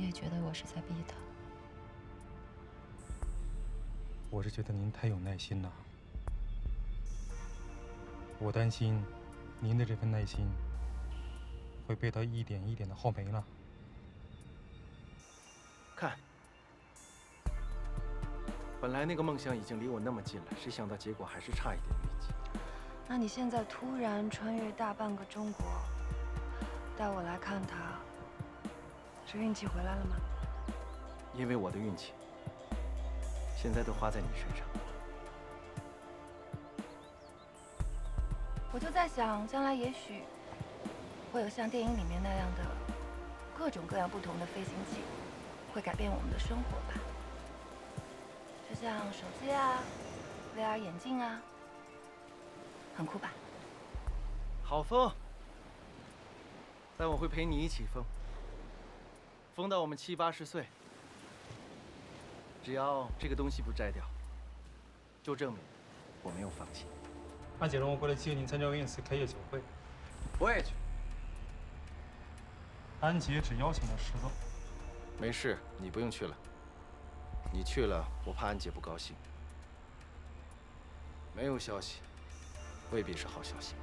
也觉得我是在逼他。我是觉得您太有耐心了，我担心您的这份耐心会被他一点一点的耗没了。看，本来那个梦想已经离我那么近了，谁想到结果还是差一点运气。那你现在突然穿越大半个中国，带我来看他，是运气回来了吗？因为我的运气现在都花在你身上。我就在想，将来也许会有像电影里面那样的各种各样不同的飞行器，会改变我们的生活吧。就像手机啊、VR 眼镜啊，很酷吧？好疯，但我会陪你一起疯，疯到我们70、80岁。只要这个东西不摘掉，就证明我没有放弃。安姐让我过来接您参加Wins开业酒会，我也去。安姐只邀请了10个。没事，你不用去了。你去了，我怕安姐不高兴。没有消息，未必是好消息。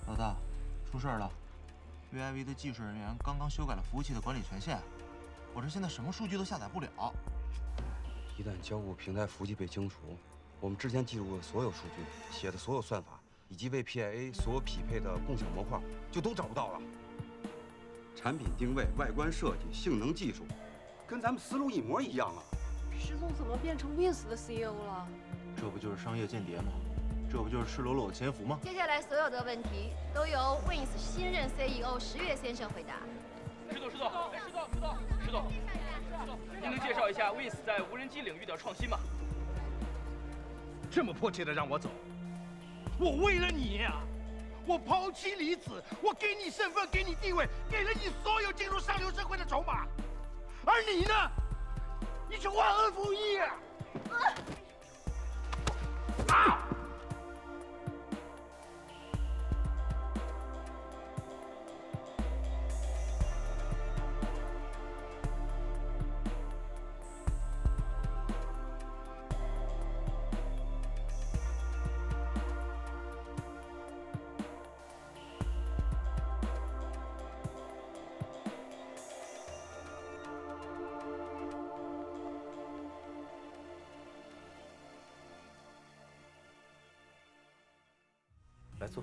老大，出事了 ！VIV 的技术人员刚刚修改了服务器的管理权限，我这现在什么数据都下载不了。一旦交互平台服务器被清除，我们之前记录的所有数据、写的所有算法，以及为 PIA 所有匹配的共享模块，就都找不到了。产品定位、外观设计、性能技术，跟咱们思路一模一样啊！石总怎么变成 Wins 的 CEO 了？这不就是商业间谍吗？这不就是赤裸裸的潜伏吗？接下来所有的问题都由 Wins 新任 CEO 10月先生回答。石总，您能介绍一下 Wins 在无人机领域的创新吗？这么迫切的让我走，我为了你呀，我抛妻离子，我给你身份，给你地位，给了你所有进入上流社会的筹码，而你呢，你却忘恩负义啊！来坐。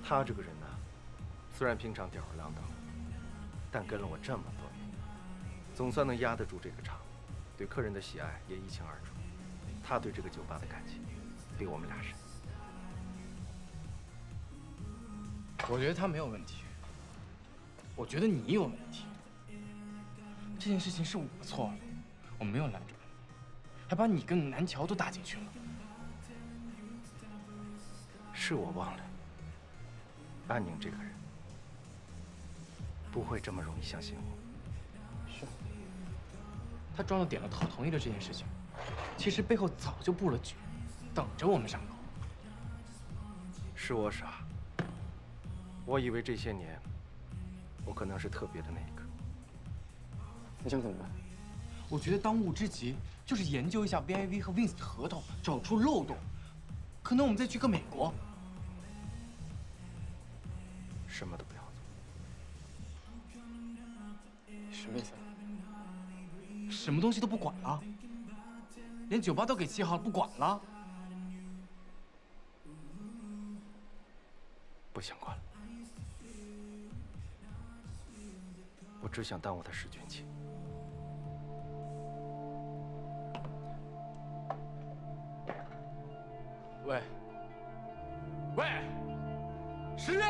他这个人呢，虽然平常吊儿郎当，但跟了我这么多年，总算能压得住这个场，对客人的喜爱也一清二楚。他对这个酒吧的感情，比我们俩深。我觉得他没有问题，我觉得你有问题。这件事情是我错了，我没有拦住你，还把你跟南桥都打进去了。是我忘了，安宁这个人不会这么容易相信我。是，他装了点了头，同意了这件事情，其实背后早就布了局，等着我们上钩。是我傻，我以为这些年我可能是特别的那一个。你想怎么办？我觉得当务之急就是研究一下 VIV 和 Wins 的合同，找出漏洞，可能我们再去个美国。什么都不要做。什么意思？什么东西都不管了？连酒吧都给7号了，不管了？不想管了，我只想当我的使军旗。喂，喂，10月。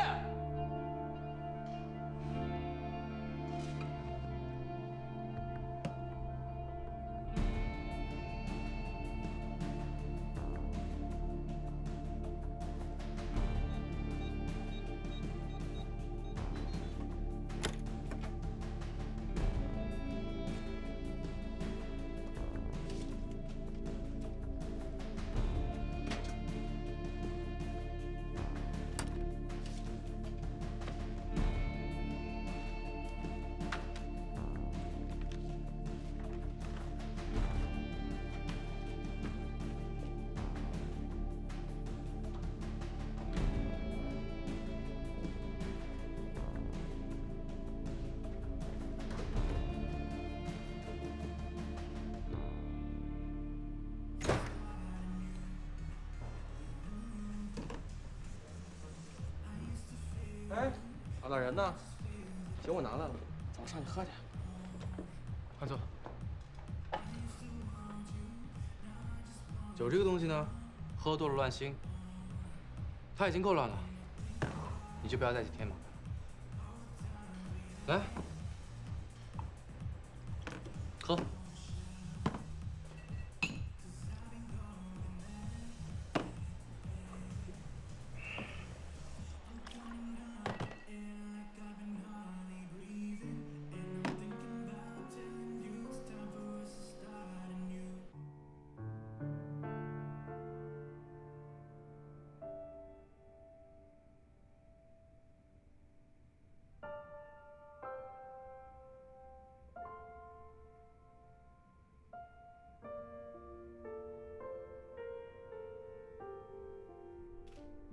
哎，老大人呢？酒我拿来了，走上去喝点。快坐。酒这个东西呢，喝多了乱心。他已经够乱了，你就不要再去添麻烦。来，喝。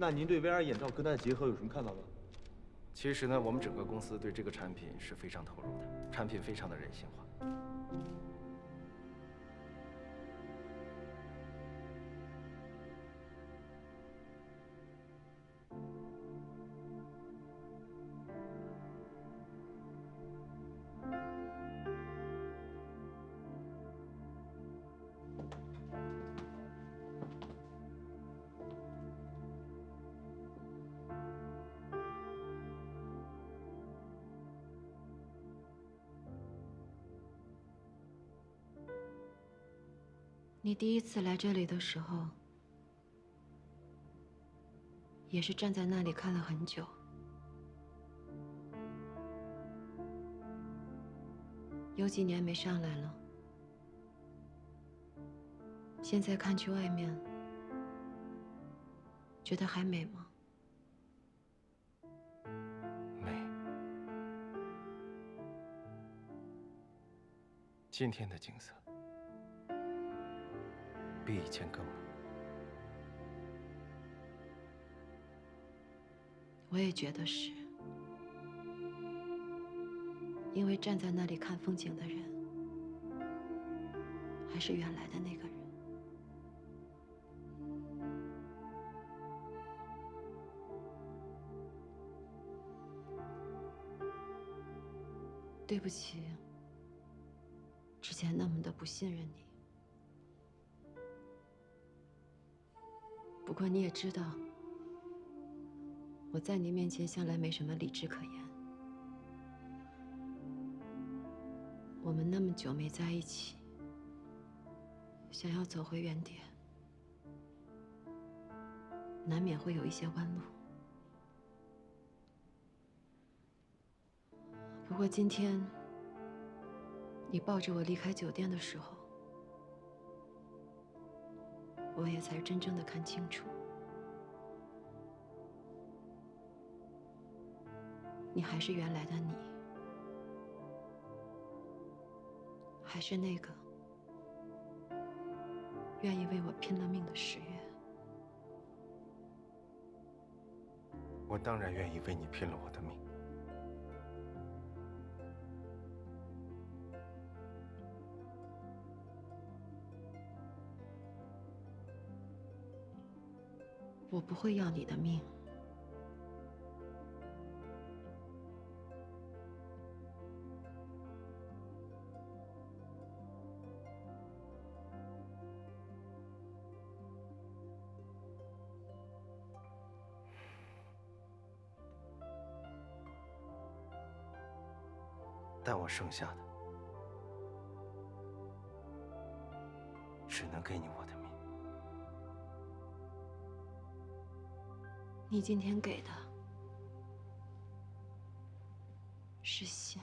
那您对 VR 眼罩跟它的结合有什么看法吗？其实呢，我们整个公司对这个产品是非常投入的，产品非常的人性化。你第一次来这里的时候，也是站在那里看了很久。有几年没上来了，现在看去外面，觉得还美吗？美。今天的景色比以前更美。我也觉得是，因为站在那里看风景的人，还是原来的那个人。对不起，之前那么的不信任你。不过你也知道，我在你面前向来没什么理智可言。我们那么久没在一起，想要走回原点，难免会有一些弯路。不过今天，你抱着我离开酒店的时候，我也才真正的看清楚，你还是原来的你，还是那个愿意为我拼了命的十月。我当然愿意为你拼了我的命。我不会要你的命。但我剩下的，只能给你我的命。你今天给的是线。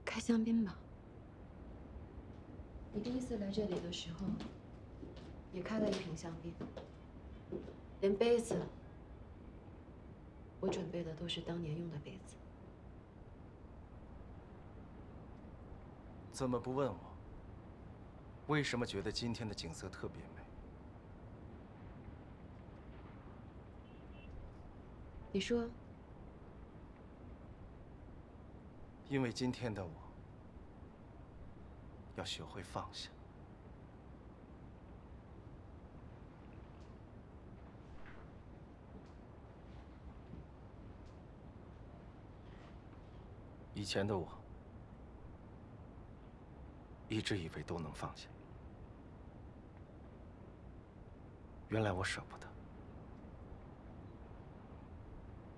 开香槟吧。你第一次来这里的时候，也开了一瓶香槟，连杯子，我准备的都是当年用的杯子。怎么不问我？为什么觉得今天的景色特别美？你说，因为今天的我要学会放下。以前的我一直以为都能放下，原来我舍不得，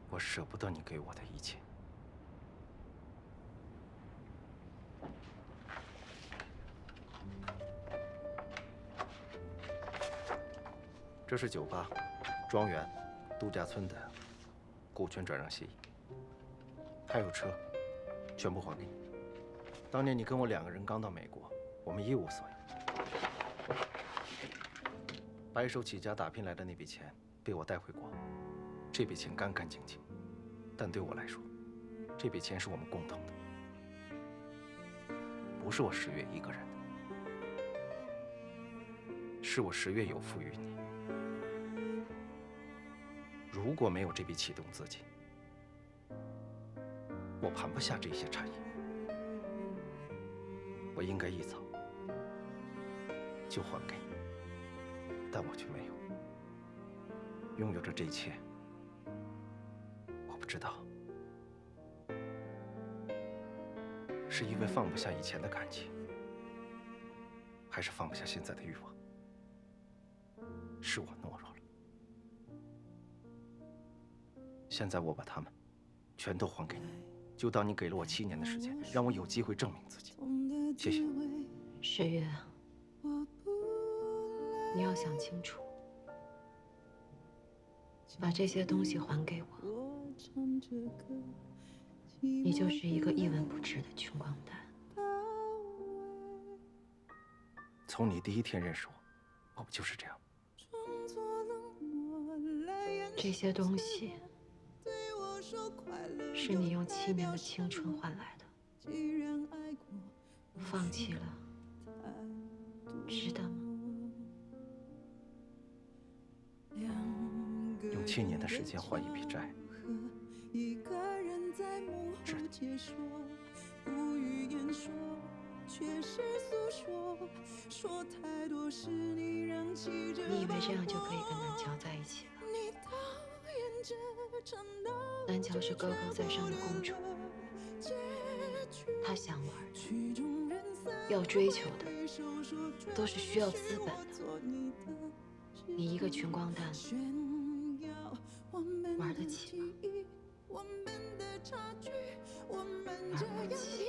我舍不得你给我的一切。这是酒吧、庄园、度假村的股权转让协议，还有车，全部还给你。当年你跟我2个人刚到美国，我们一无所有，白手起家打拼来的那笔钱被我带回国，这笔钱干干净净，但对我来说，这笔钱是我们共同的，不是我10月一个人的，是我10月有赋予你。如果没有这笔启动资金，我盘不下这些产业。我应该一早就还给你，但我却没有。拥有着这一切，我不知道是因为放不下以前的感情，还是放不下现在的欲望。是我懦弱了。现在我把它们全都还给你，就当你给了我7年的时间，让我有机会证明自己。谢谢。10月，你要想清楚，把这些东西还给我，你就是一个一文不值的穷光蛋。从你第一天认识我，我不就是这样？这些东西是你用7年的青春换来的，放弃了，值得吗？用7年的时间还一笔债，值得。你以为这样就可以跟南乔在一起了？南乔是高高在上的公主，她想玩的、要追求的，都是需要资本的。你一个穷光蛋，玩得起吗？玩不起。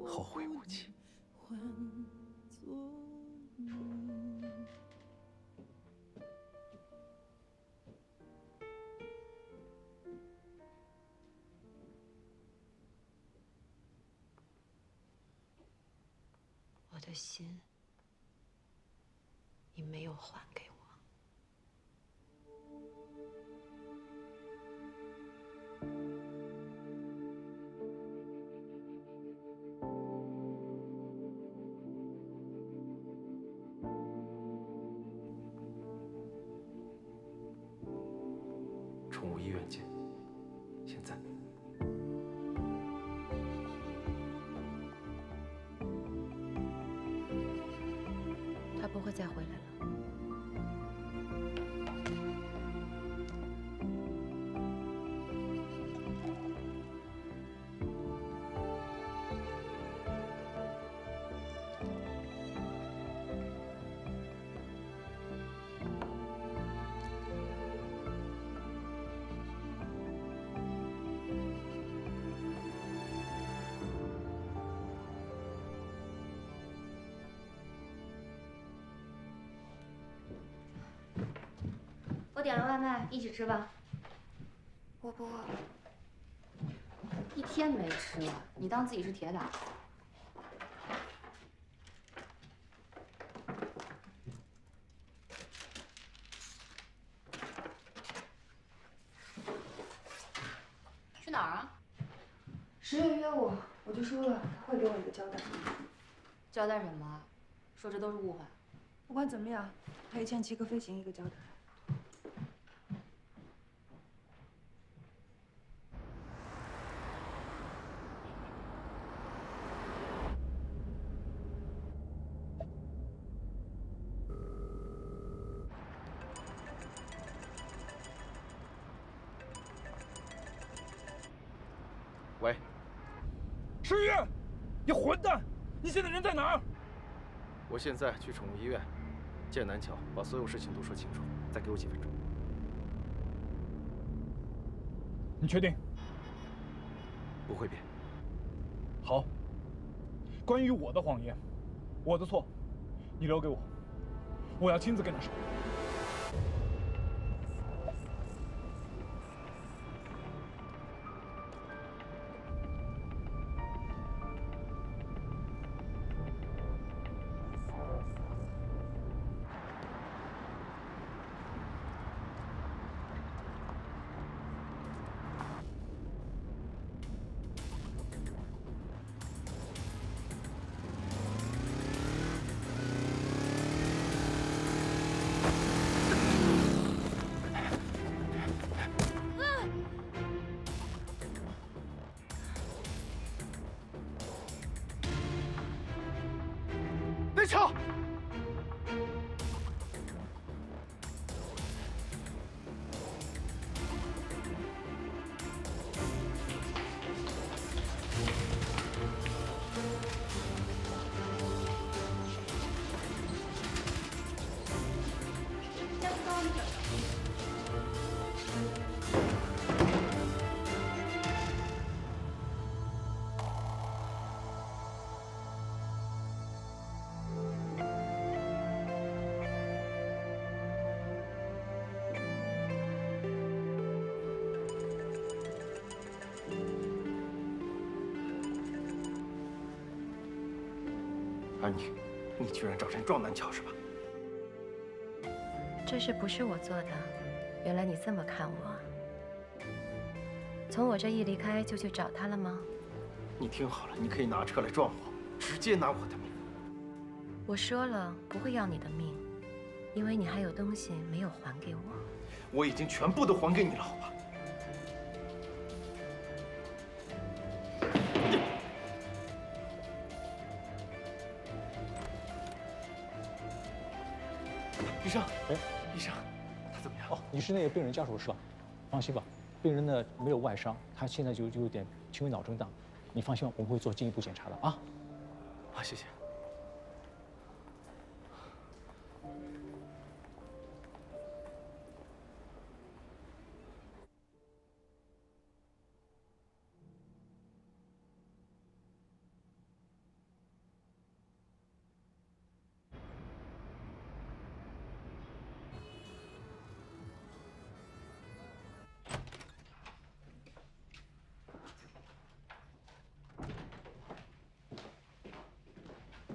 后会无期。我的心，你没有还给我。宠物医院见。现在。他不会再回来了。我点了外卖，一起吃吧。我不饿。一天没吃了，你当自己是铁打？去哪儿啊10月约我，我就说了他会给我一个交代。交代什么？说这都是误会。不管怎么样，他也欠7个飞行一个交代。石玉，你混蛋！你现在人在哪儿？我现在去宠物医院见南桥，把所有事情都说清楚。再给我几分钟。你确定？不会变。好。关于我的谎言，我的错，你留给我，我要亲自跟他说。南桥，相当着。安妮，你居然找人撞南桥是吧？这事不是我做的，原来你这么看我。从我这一离开就去找他了吗？你听好了，你可以拿车来撞我，直接拿我的命。我说了不会要你的命，因为你还有东西没有还给我。我已经全部都还给你了，好吧？医生，医生，他怎么样？哦，你是那个病人家属是吧？放心吧，病人呢没有外伤，他现在就有点轻微脑震荡，你放心吧，我们会做进一步检查的啊。好，谢谢。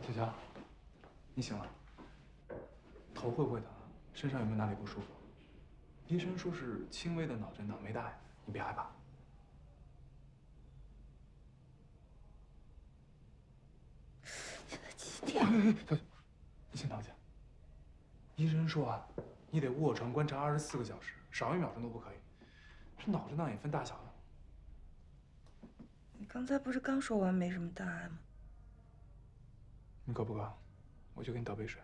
小乔，你醒了？头会不会疼？身上有没有哪里不舒服？医生说是轻微的脑震荡，没大碍，你别害怕。现在几点？小乔，你先躺下。医生说啊，你得卧床观察24个小时，少1秒钟都不可以。这脑震荡也分大小的。你刚才不是刚说完没什么大碍吗？你渴不渴？我去给你倒杯水。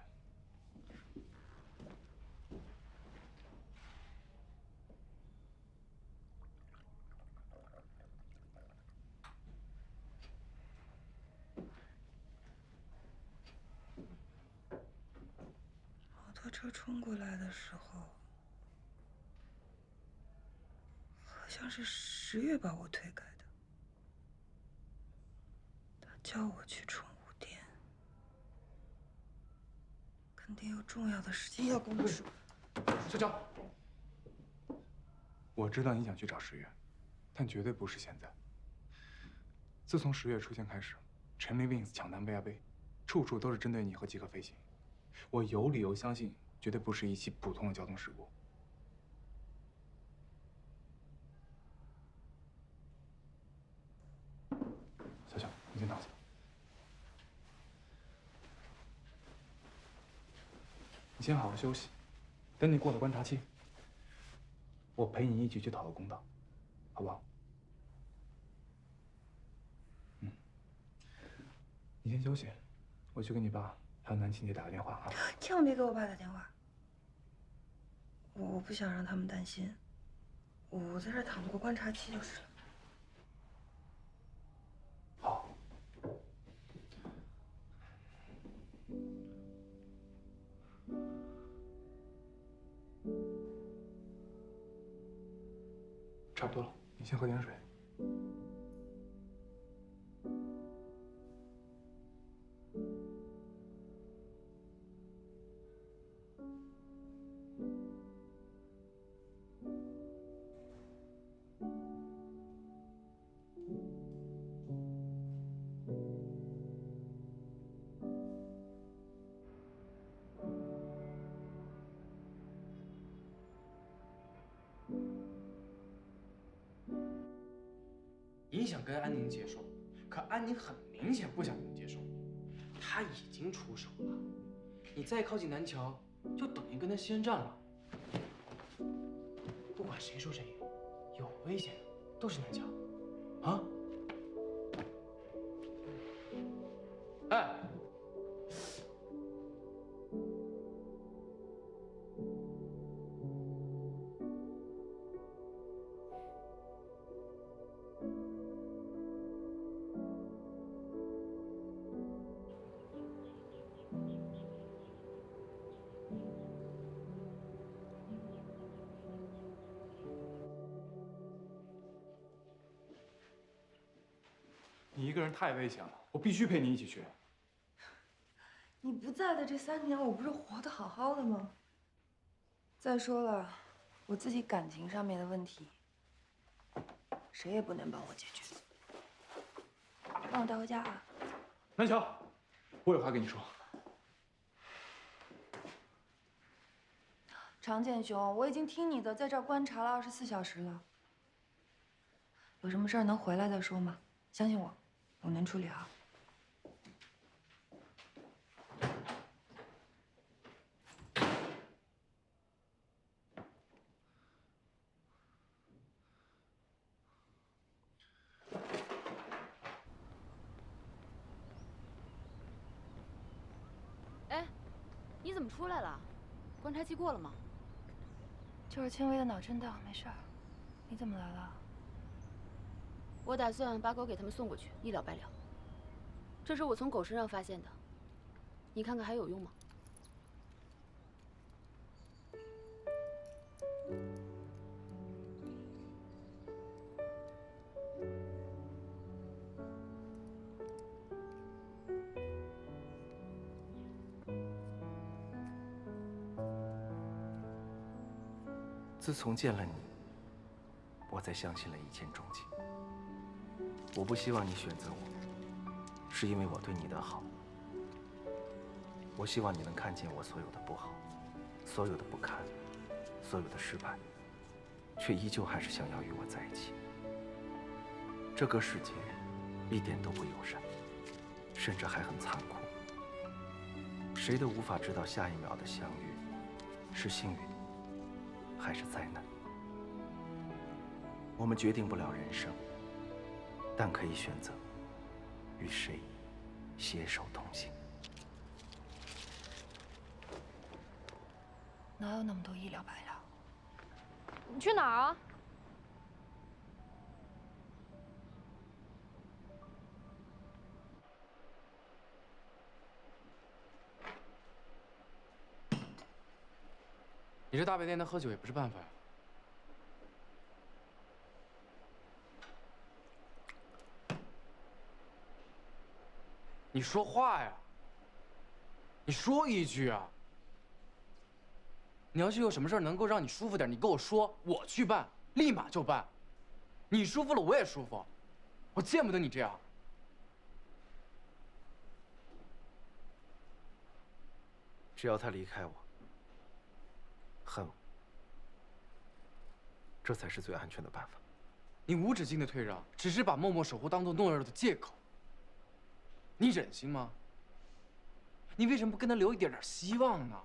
摩托车冲过来的时候，好像是10月把我推开的。他叫我去宠物店。肯定有重要的事情要跟我说。小乔，我知道你想去找10月，但绝对不是现在。自从10月出现开始，陈明 Wings 抢单 VIB， 处处都是针对你和极客飞行。我有理由相信，绝对不是一起普通的交通事故。小乔，你先躺下。你先好好休息，等你过了观察期，我陪你一起去讨个公道，好不好？你先休息，我去给你爸还有南青姐打个电话啊。千万别给我爸打电话，我不想让他们担心。我在这儿躺着过观察期就是了。好。差不多了，你先喝点水。你想跟安宁接受，可安宁很明显不想跟你接受，他已经出手了。你再靠近南桥，就等于跟他宣战了。不管谁输谁赢，有危险的都是南桥，啊？哎。 你一个人太危险了，我必须陪你一起去。你不在的这3年，我不是活得好好的吗？再说了，我自己感情上面的问题，谁也不能帮我解决。帮我带回家啊！南桥，我有话跟你说。常剑兄，我已经听你的，在这儿观察了24小时了。有什么事儿能回来再说吗？相信我，我能处理好。哎，你怎么出来了？观察期过了吗？就是轻微的脑震荡，没事儿。你怎么来了？我打算把狗给他们送过去，一了百了。这是我从狗身上发现的，你看看还有用吗？自从见了你，我才相信了一见钟情。我不希望你选择我，是因为我对你的好。我希望你能看见我所有的不好，所有的不堪，所有的失败，却依旧还是想要与我在一起。这个世界一点都不友善，甚至还很残酷。谁都无法知道下一秒的相遇是幸运还是灾难。我们决定不了人生，但可以选择与谁携手同行。哪有那么多一了百了？你去哪儿啊？你这大白天的喝酒也不是办法呀。你说话呀！你说一句啊！你要是有什么事儿能够让你舒服点，你跟我说，我去办，立马就办。你舒服了，我也舒服。我见不得你这样。只要他离开我，恨我，这才是最安全的办法。你无止境的退让，只是把默默守护当做懦弱的借口。你忍心吗？你为什么不跟他留一点点希望呢？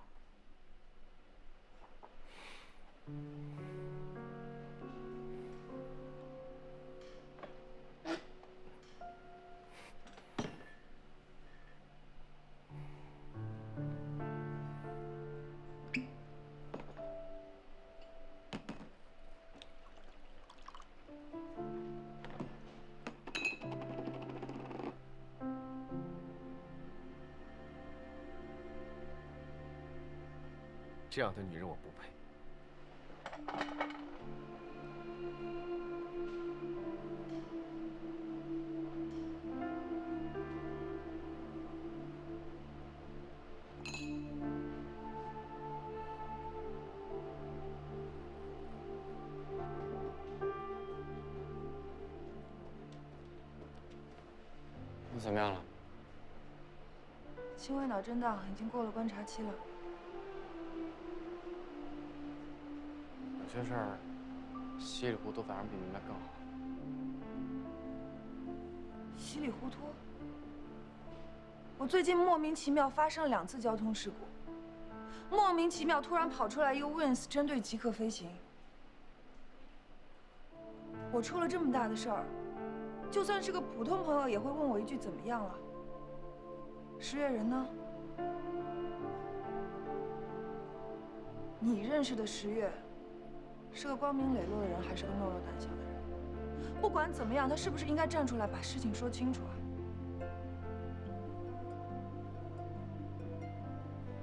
这样的女人我不配。你怎么样了？轻微脑震荡，已经过了观察期了。有些事儿稀里糊涂反而比明白更好。稀里糊涂？我最近莫名其妙发生了2次交通事故，莫名其妙突然跑出来一个 Wings 针对极客飞行。我出了这么大的事儿，就算是个普通朋友也会问我一句怎么样了。10月人呢？你认识的10月，是个光明磊落的人，还是个懦弱胆小的人？不管怎么样，他是不是应该站出来把事情说清楚啊？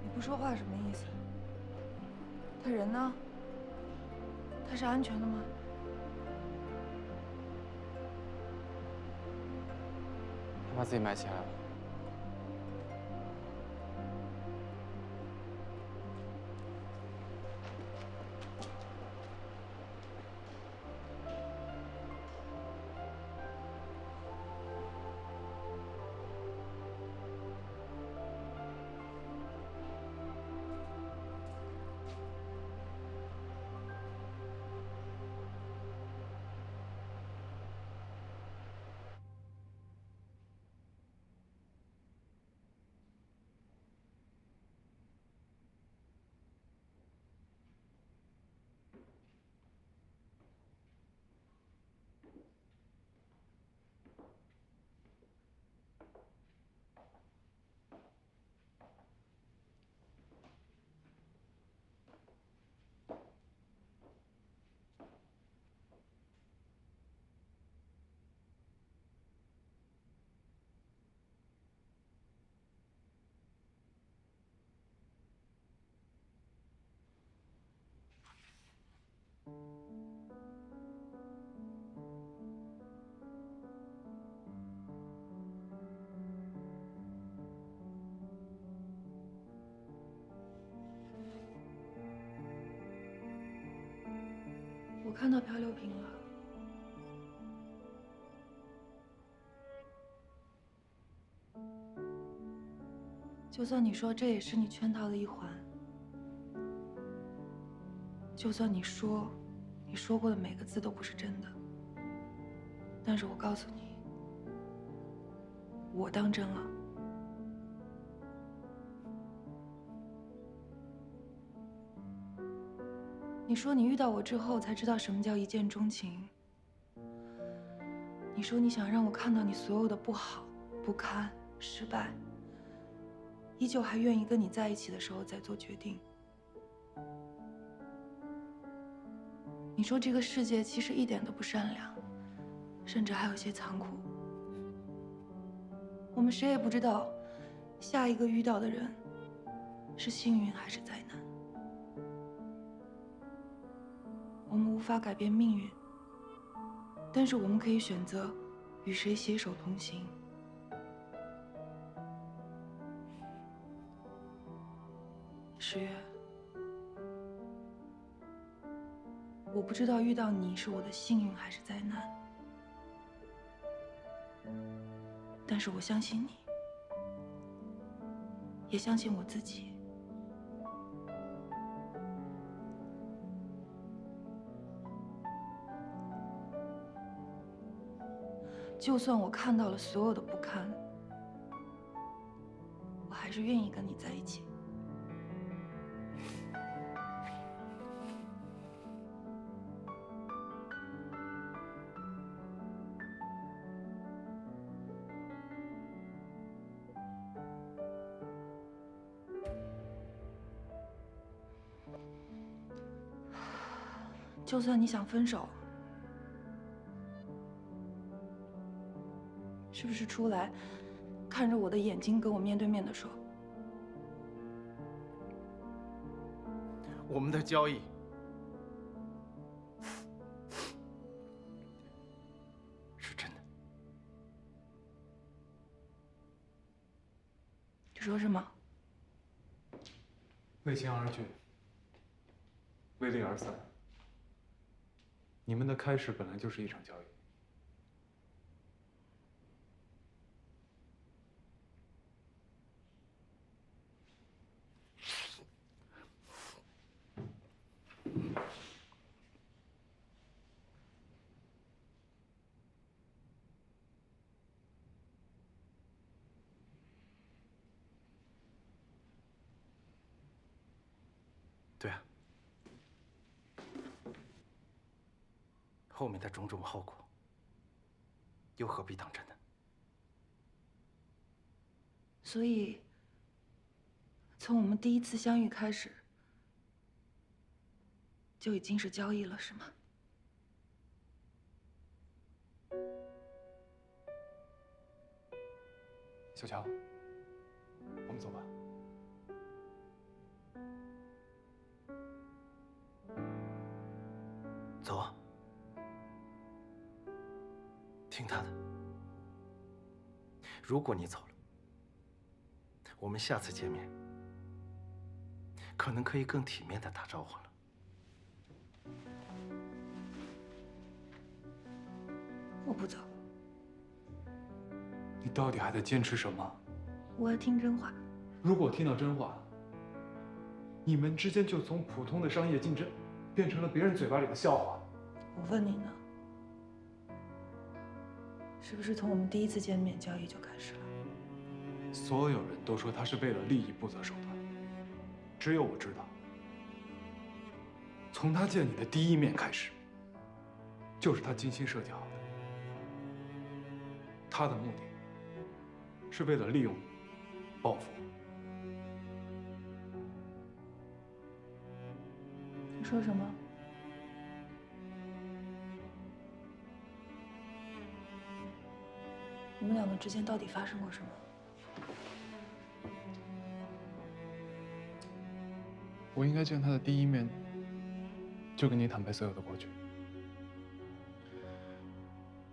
你不说话什么意思？他人呢？他是安全的吗？他把自己埋起来了。我看到漂流瓶了。就算你说这也是你圈套的一环，就算你说你说过的每个字都不是真的，但是我告诉你，我当真了。你说你遇到我之后才知道什么叫一见钟情。你说你想让我看到你所有的不好、不堪、失败，依旧还愿意跟你在一起的时候再做决定。你说这个世界其实一点都不善良，甚至还有些残酷。我们谁也不知道，下一个遇到的人是幸运还是灾难。我们无法改变命运，但是我们可以选择与谁携手同行。10月，我不知道遇到你是我的幸运还是灾难，但是我相信你，也相信我自己。就算我看到了所有的不堪，我还是愿意跟你在一起。就算你想分手，是不是出来，看着我的眼睛，跟我面对面的说，我们的交易是真的？你说什么？为情而聚，为利而散。你们的开始本来就是一场交易。对啊，后面的种种后果，又何必当真呢？所以，从我们第一次相遇开始，就已经是交易了，是吗？小乔，我们走吧。走啊，听他的。如果你走了，我们下次见面，可能可以更体面的打招呼了。我不走，你到底还在坚持什么？我要听真话。如果听到真话，你们之间就从普通的商业竞争，变成了别人嘴巴里的笑话。我问你呢，是不是从我们第一次见面交易就开始了？所有人都说他是为了利益不择手段，只有我知道，从他见你的第一面开始，就是他精心设计好的。他的目的是为了利用你，报复我。你说什么？你们两个之间到底发生过什么？我应该见他的第一面，就跟你坦白所有的过去。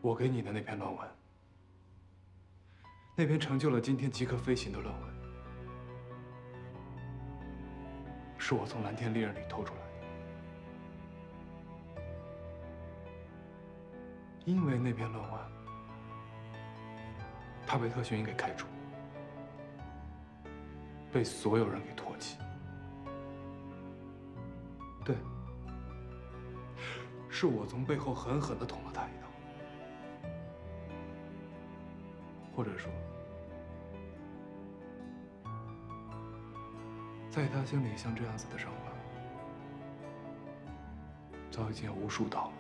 我给你的那篇论文，那篇成就了今天极客飞行的论文，是我从蓝天利刃里偷出来的。因为那篇论文，他被特训营给开除，被所有人给唾弃。对，是我从背后狠狠地捅了他一刀。或者说，在他心里，像这样子的伤疤，早已经有无数道了。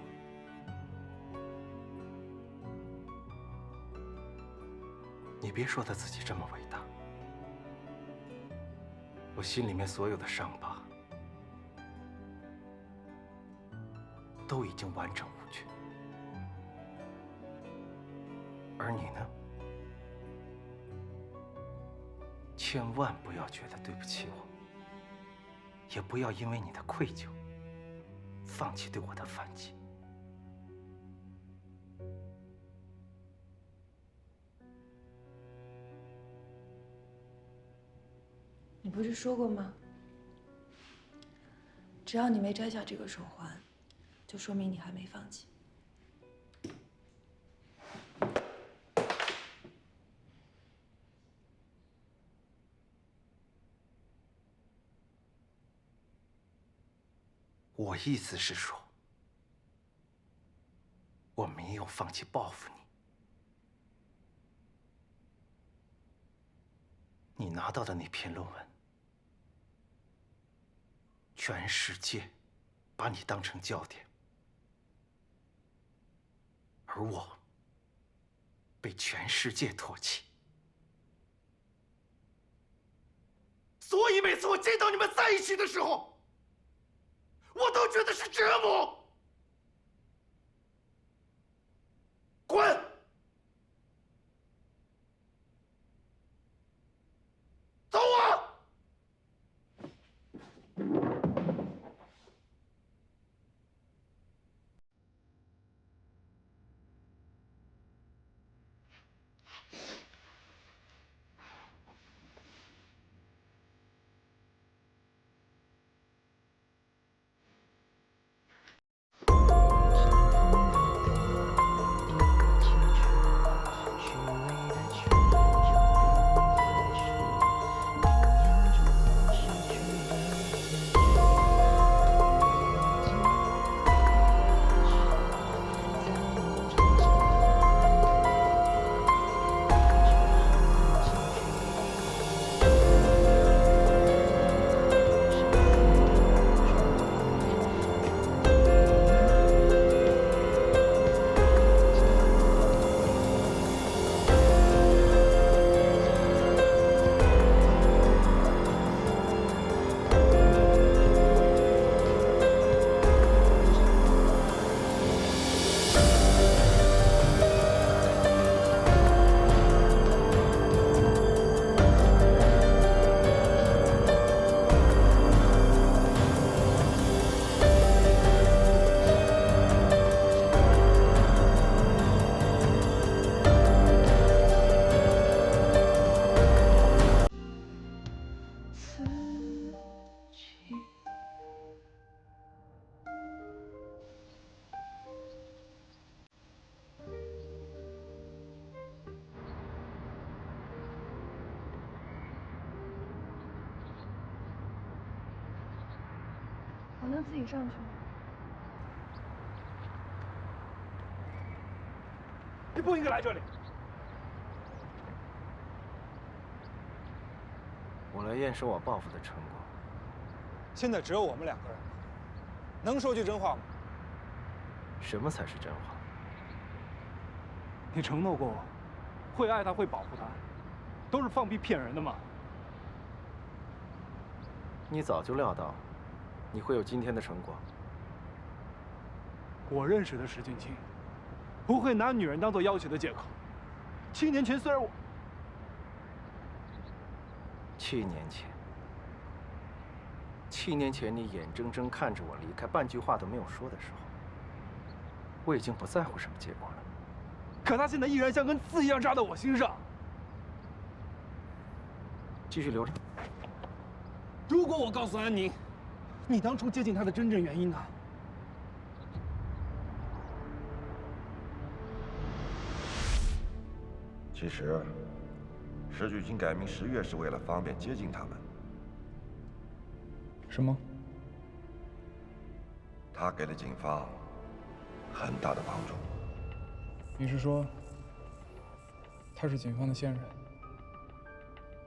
你别说他自己这么伟大，我心里面所有的伤疤都已经完整无缺，而你呢？千万不要觉得对不起我，也不要因为你的愧疚，放弃对我的反击。你不是说过吗？只要你没摘下这个手环，就说明你还没放弃。我意思是说，我没有放弃报复你。你拿到的那篇论文，全世界把你当成焦点，而我被全世界唾弃。所以每次我见到你们在一起的时候，我都觉得是折磨。滚！走啊！能自己上去吗？你不应该来这里。我来验收我报复的成果。现在只有我们2个人，能说句真话吗？什么才是真话？你承诺过我，会爱他，会保护他，都是放屁骗人的吗？你早就料到，你会有今天的成果。我认识的石俊清，不会拿女人当做要挟的借口。7年前虽然我7年前你眼睁睁看着我离开，半句话都没有说的时候，我已经不在乎什么结果了。可他现在依然像根刺一样扎在我心上。继续留着。如果我告诉安宁，你当初接近他的真正原因呢？其实，石俊清改名石月是为了方便接近他们。是吗？他给了警方很大的帮助。你是说，他是警方的线人？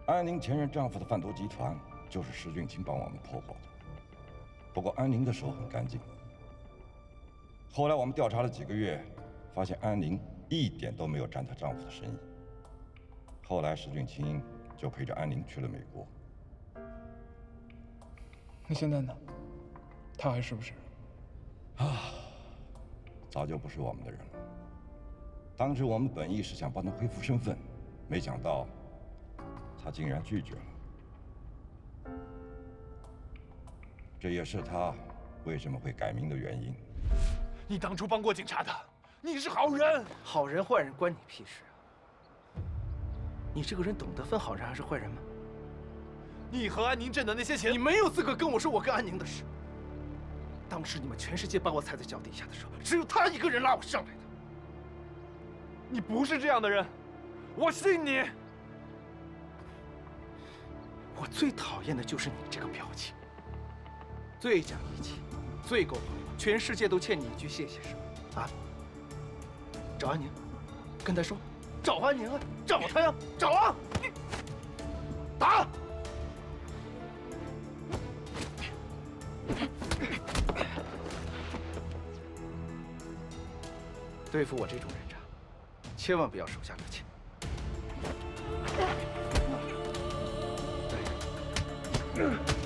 安宁前任丈夫的贩毒集团就是石俊清帮我们破获的。不过安宁的手很干净。后来我们调查了几个月，发现安宁一点都没有沾她丈夫的生意。后来石俊清就陪着安宁去了美国。那现在呢？他还是不是？早就不是我们的人了。当时我们本意是想帮他恢复身份，没想到他竟然拒绝了。这也是他为什么会改名的原因。你当初帮过警察的，你是好人。好人坏人关你屁事啊！你这个人懂得分好人还是坏人吗？你和安宁挣的那些钱，你没有资格跟我说我跟安宁的事。当时你们全世界把我踩在脚底下的时候，只有他一个人拉我上来的。你不是这样的人，我信你。我最讨厌的就是你这个表情，最讲义气，最够朋友，全世界都欠你一句谢谢是吗？啊？找安宁，跟他说，找安宁啊，找他呀，找啊！打！对付我这种人渣，千万不要手下留情。对。